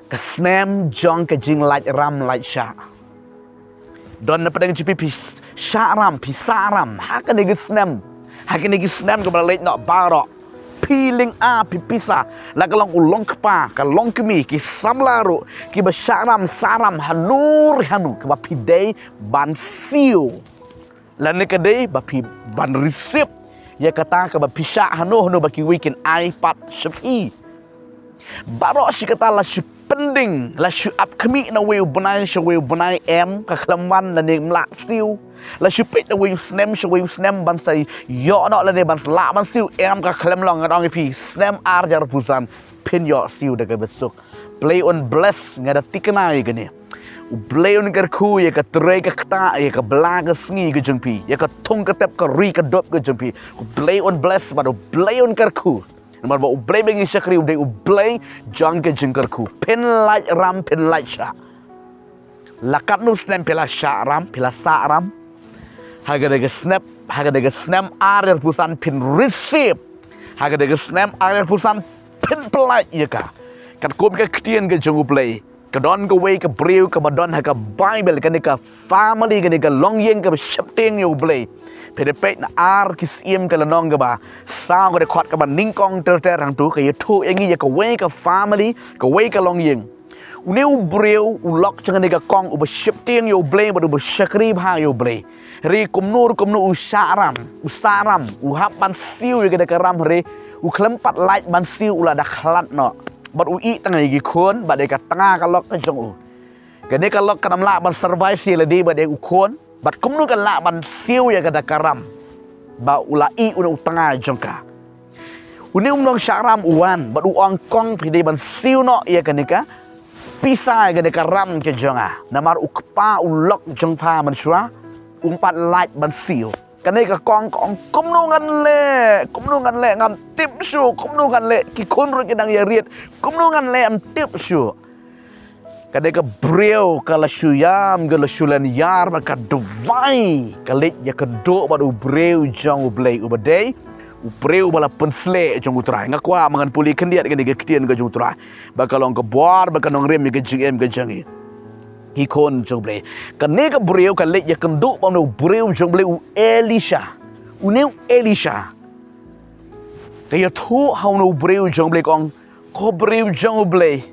ke snem jong ke jing laj ram laj sha don na pedang jipi pi sha ram pi sa ram hakane ge snem ke balej no baro piling a pi pisa la kalong ulong kpa kalong kemi ki samlaru ki ba sha ram saram hanur hanu ke ba pi dei ban siu la ne ke dei ba pi ban receipt ya kata ke ba pi sha hanu ba ki weekend iPad shapi baro si kata la si pending la si up kemi na we benai em ka klamwan la ne mlak siu la si pet na we snem ban sai yo no la ne ban la ban siu em ka klam long ngong pi snem ar jar pusan pin yo siu de ke besuk play on bless ngada tikna ye gene u play on ker khu ye ka tre ka kta ye ka bla ka sngi ke jengpi ye ka thong ka tep ka ri ka dop ke jengpi u play on bless ba do play on ker khu Nomor ba ublay bengi syakri uday ublay jang ke jengker ku pen light ram pen light sha lakat nu snem pela sha ram pela sa ram haga de snap arer pusan pen receive haga de snap arer pusan pen pelai ya ka kat kom ke ktian ke jeng ublay ke don ke way ke breu ke badon ha ka bible ke ne ka family ke ne ka long yeng ke shapting yo ublay Pedepet na ar kisiem ke lenong ke ba sao ke dekot ke ba ningkong ter hang tu ke yetu engi ya ke way ke family ke way ke long yeng uneu breu ulok jangan ke kong u shifting yo blay ba u syakri ba yo blay ri kumnur usaram u hap ban siu ke de ram re u klempat light ban siu ula da khlat no bat u i tang gi khon ba de ka tanga ka lok ke jong u ke ne ka lok ka la ban survive si le di ba de u khon bat kumnu kan la ban siu ya kada karam ba ulai una utanga jongka uni umnong syaram uwan bat uang kong pide ban siu no ya kanika pisa ya kada karam ke jonga namar ukpa ulok jongpa mansua umpat light ban siu kanika kong kumnu ngan le ngam tip su kumnu ngan le ki kun ru kedang ya riet kumnu ngan le am tip su kadeka breu kala syuyam gala syulan yar maka duvai kalit ya kedok badu breu jang ublay ubadai breu bala pensle jang utrai ngakwa mangan puli kendiat kan ketian ke jang utrai bakalong ke bor bakanong rem ke jing ke jangi hikon jang ublay kaneka breu kalit ya kedok badu breu jang ublay u Elisha kaya tu hau no breu jang ublay kong ko breu jang ublay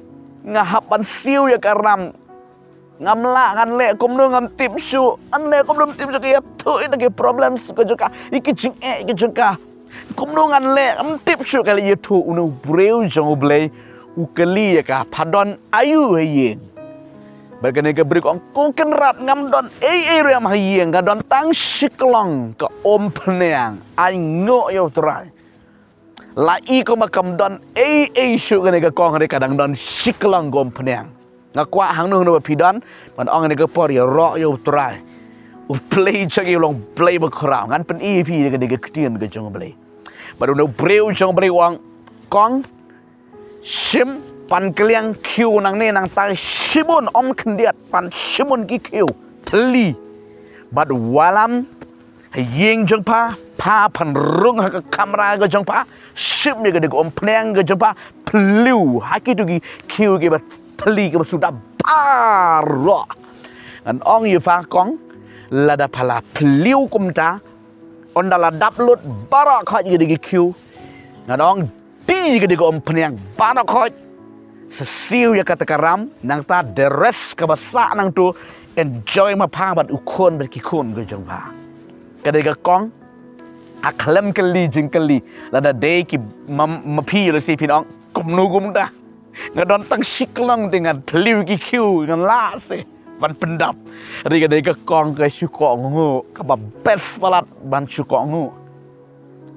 ngahapan siu ya karam ngamla kan le kumno ngam tip su an le kumno tip su ya tu ina ke problem ke juga iki jing ke juga kumno ngan le am tip su kali ya tu unu breu jong ublay ukeli ya ka padon ayu ye berkene ke beri kong ken rat ngam don ram hayeng ga don tang siklong ke om peneang ai ngo yo trai lai ko makam don shu gane ka kong re kadang don siklang gom pneang ngakwa hang nu pidon man ong ne ka por ya ro yo trai u play chagi long play ba krao ngan pen ep gane ka ktien ka jong play baru no breu jong play wang kong sim pan kliang kiu nang ne nang tai simun om kendiat pan simun ki kiu tli bad walam yeng jong pa pan rung ha ka kamera ka jong pa ship ni gede om pneng ke jumpa pelu haki tu gi kiu ke ba teli ke sudah paro an ong yu fa kong lada pala pelu kumta onda la dap lut bara kha gede gi kiu an ong di gede om pneng bara kha sesiu ya kata karam nang ta the rest ka basa nang tu enjoy ma pa bat ukon bat ki kon ke jumpa kede ga kong aklam kali jing kali lada day ki mapi le si pinong kumnu kumda ngadon tang siklong dengan peliu ki kiu ngan la se ban pendap ri ga day ka kong ka syuko ngu ka ba best palat ban syuko ngu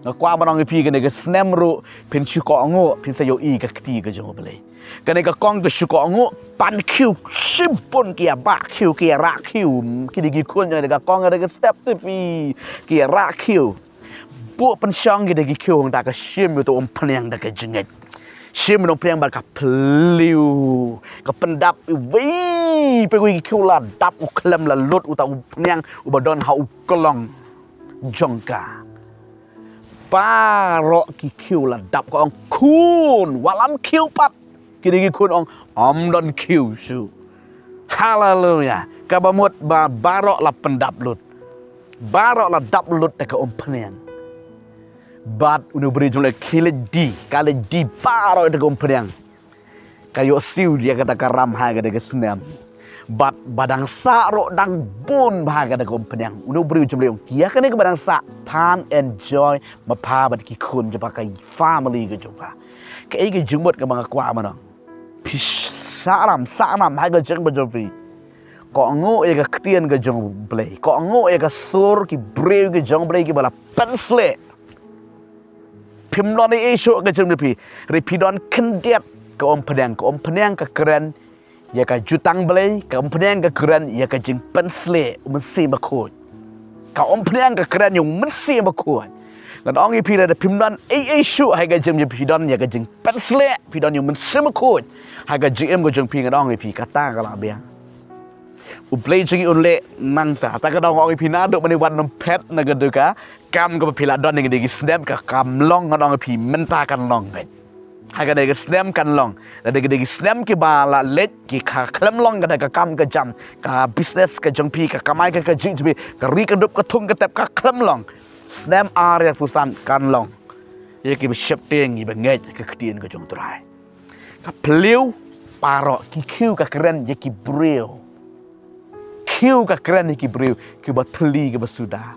ngakwa banong pi ga ne ga snem ru pin syuko ngu pin sayo i ka kti ga jong bele ka ne ka kong ka syuko ngu pan kiu simpon ki ba kiu ki ra kiu ki di gi kun ga ka kong ga step tu pi ki ra kiu buat pensyang kita gikiung tak kesim itu penang tak kejengat sim no penang bal kapeliu kapendap wi pergi gikiula dap uklam la lut uta penang ubadon ha ukolong jongka parok gikiula dap ko kun walam kiu pat kini kun ong don kiu su. Haleluya. Kabamut barok la pendap lut. Barok la dap lut ka ompenian. Bat unu beri jumlah kali di barok ka ompenian. Kayo siu dia kata karam ha kata kesenam. Bat badang sa ro dang bun bahaga da kompanyang uno beri jumlah yang kia kan ke badang sa pan enjoy mapa bat ki kun japa kai family ke japa kai ke jumot ke bang kwa mana pish saram ha ke jeng bajopi ko ngo e ke ktien ke jong blay ko ngo e ke sur ki breu ke jong blay ki bala pensle pimlon e sho ke jeng pi repidon kendiat ke ompanyang ke keren ya ka jutang belai ka ompenian ka keren ya ka jing pensle mesti makut ka ompenian ka keren yang mesti makut dan orang pi da pimdan shu hai ka jing pidon ya ka jing pensle pidon yang mesti makut hai ka jing go jing pi ka orang pi kata ka la bia u play jing unle nang sa ta ka dong orang pi na do mani wan nom pet na ga duka kam ka pila don ngi gi snap ka kam long ka orang pi menta kan long bet Haga dega snem kan long, dega snem ki bala let ki ka klem long ka dega kam ka jam ka business ka jongpi ka kamai ka jingbi ka ri ka dup ka tung ka tep ka klem long, snem area pusan kan long, ye ki ship ting i benget ka ktien ka jong trai, ka pliu paro ki kiu ka keren ye ki breu, kiu ka keren ye ki breu ki batli ka basuda,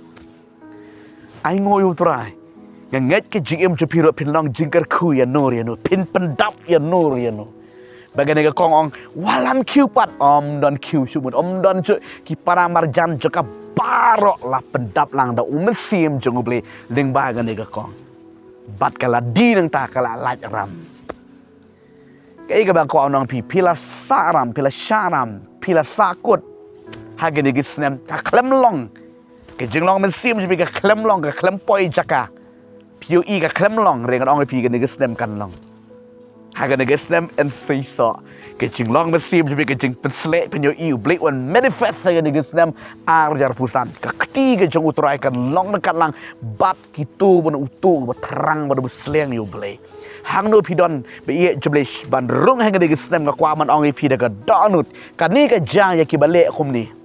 ai ngoy trai. Yang nget ke jingem jepiro pinlong jingkar ku ya nur pin pendap ya nur bagaimana ke kongong walam kiupat don kiu sumut don je ki para marjan joka barok la pendap lang da umesim jonguble ling bagane ke kong bat kala di nang ta kala laj ram kai ke bang ko onong pila saram pila syaram pila sakut hagene gisnem ka klem long ke jinglong mesim je ka klem long ka klem poi jaka Piu i ka klem long rengan ong pi ka negesnem kan long. Ha ka negesnem en seiso. Ke jing long mesim je ke jing pensle penyo i blek one manifest ka negesnem arjar pusan. Ka kti ke jong utrai kan long dekat lang bat kitu bon utu terang pada besleng yo blek. Hang no pidon be ye jeble ban rung hang negesnem ka kwa man ong pi da ka donut. Ka ni ka jang ya ki bale kum ni.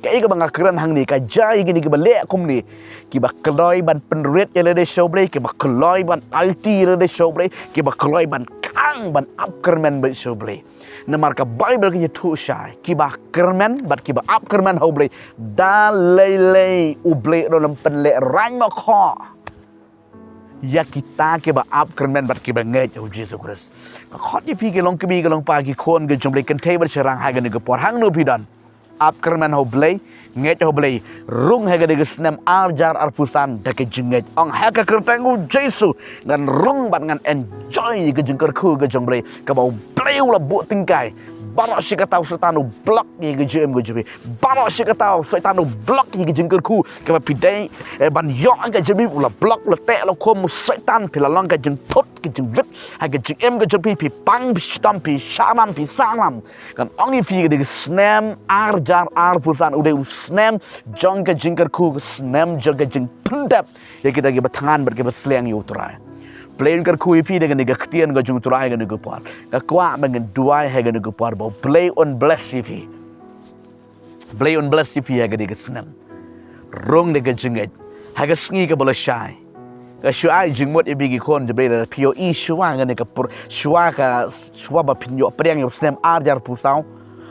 Kaya ka mga keren hang ni ka jay gini ka balik kum ni ki ba kloy ban penrit ya le show break ki ba kloy ban IT le show break ki ba kloy ban kang ban upkerman ba show break na marka bible ki tu shy ki ba kerman bat ki ba upkerman ho break da le u break ro lam pen le rang ma kho ya kita ki ba upkerman bat ki ba ngai o Jesus Christ ka khot ni pi ki long ki bi ki long pa ki khon ki jom le kan te ba cherang ha ga ni ka por hang no pi dan Upkerman ho blay, nget ho blay, rung hega de gesnem arjar arfusan deke jenget ong hega kertengu Jesu dan rung bat ngan enjoy ke jengker ku ke jong blay ke bau blay ula bu tingkai bamak si katau setanu blok ye ke jem ke jebi bamak si katau setanu blok ye ke jengker ku ke ba pidai ban yok ke jebi ula blok ula te lo kom setan pila long ke jeng tot ke jeng vit hega jeng em ke jebi pi pang pi stam pi shamam pi salam kan ong ni fi ke de gesnem arjar arfusan udah usnem jong ke jengker ku snem jong ke jeng pendap ya kita ge batangan ber ke besleng yu trai plain ker ku ipi dengan nega ketian ke jung trai ke nega par ka kwa dengan duai he ke nega par bau play on bless ifi play on bless ifi ha ke nega snem rong nega jenget ha ke sngi ke bola shai ka shuai jingmot ibi gi kon je bela pio i shua ke nega pur shua ka shua ba pinyo priang yu snem arjar pusau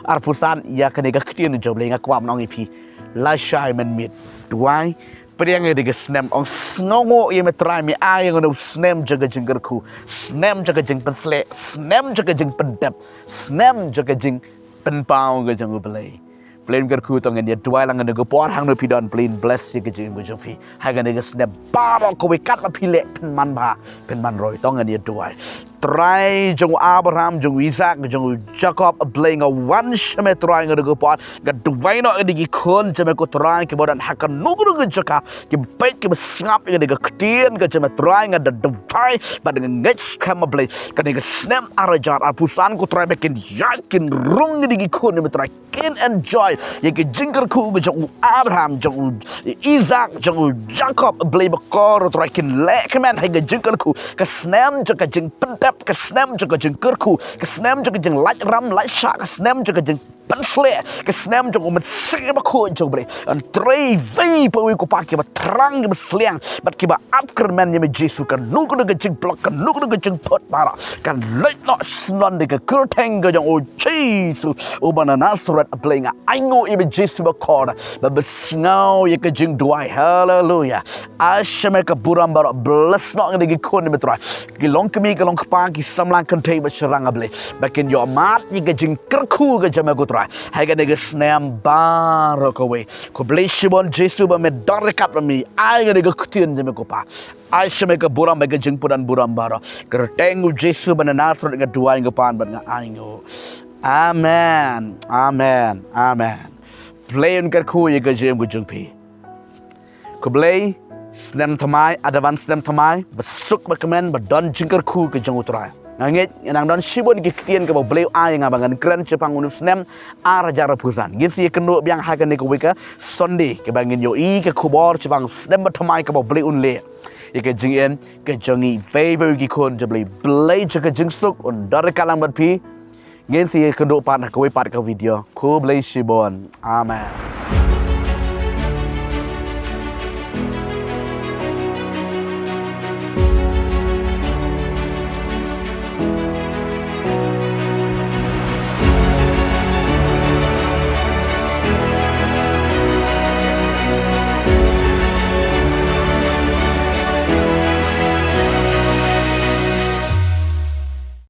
arpusan ya ke nega ketian je bela kwa nong ipi la shai men mit duai Priang yang diga snem ong snongo ye metrai mi ayang ono snem jaga jenggerku snem jaga jeng pensle snem jaga jeng pendap snem jaga jeng penpau ga jeng belai plain gerku tong dia dua lang nego por hang no pidon plain bless ye ga jeng go jofi ha ga nega snem baro ko wikat ma pile penman ba penman roy tong dia dua try jong Abraham jong Isaac jong Jacob playing a one shame try nego por ga duwai no digi kon jame ko try ke bodan hakan nugu ga jaka ke bait ke sngap ga nega ktien ga jame try ga duwai ba dengan ngech kam play ka nega snem arajar apusan ko try bekin yakin rung digi kon me try can enjoy ye ke jingker ku ga jong Abraham jong Isaac jong Jacob play ba ko try kin le kemen ha ga jingker ku ka snem jaka jing penta snap ke snem juga jeng kerku ke snem juga jeng lach ram lach sha ke snem juga jeng pensle ke snem juga mensik ba ko juga bre an trei vei pa wi ko pa ke ba terang ke sliang bat ke ba apker men ye jesu kan nu ko de jeng blok kan nu ko de jeng pot para kan lech no snon de ke kurteng ga jeng o jesu o bana nasrat aplenga aingo ye jesu ba ko ba besngau ye ke jeng duai hallelujah ashame ke buram bara bless no de kon betra ki long kemi ke long pa ki samlang kan tei ba serang able bakin yo mat ye ke jeng kerku ga jama ko hai ga nega snem baro ko we ko blessibon jesu ba me dorkat ba mi ai ga nega kutien jame ko pa ai shame ka buram ba ga jeng pudan buram baro kertengu jesu ba na nasrut ga duai ga pan ba nga aingo amen amen amen playin ka ku ye ga jem gu jeng pi ko blay snem thamai adavan snem thamai besuk ba kemen ba don jingker ku ke jeng utrai ngit nang don sibon ki kien ke bleu ai nga bangan kran cepang unus nem ara jara pusan gisi kenu biang ha kan ko wika sunday ke bangin yo i ke kubor cepang nem thamai ke bleu un le ke jingen ke jongi favor ki kon je blei je ke jingsuk un dar kalang bat pi ngin si kenu pat ko pat ka video ko blei sibon amen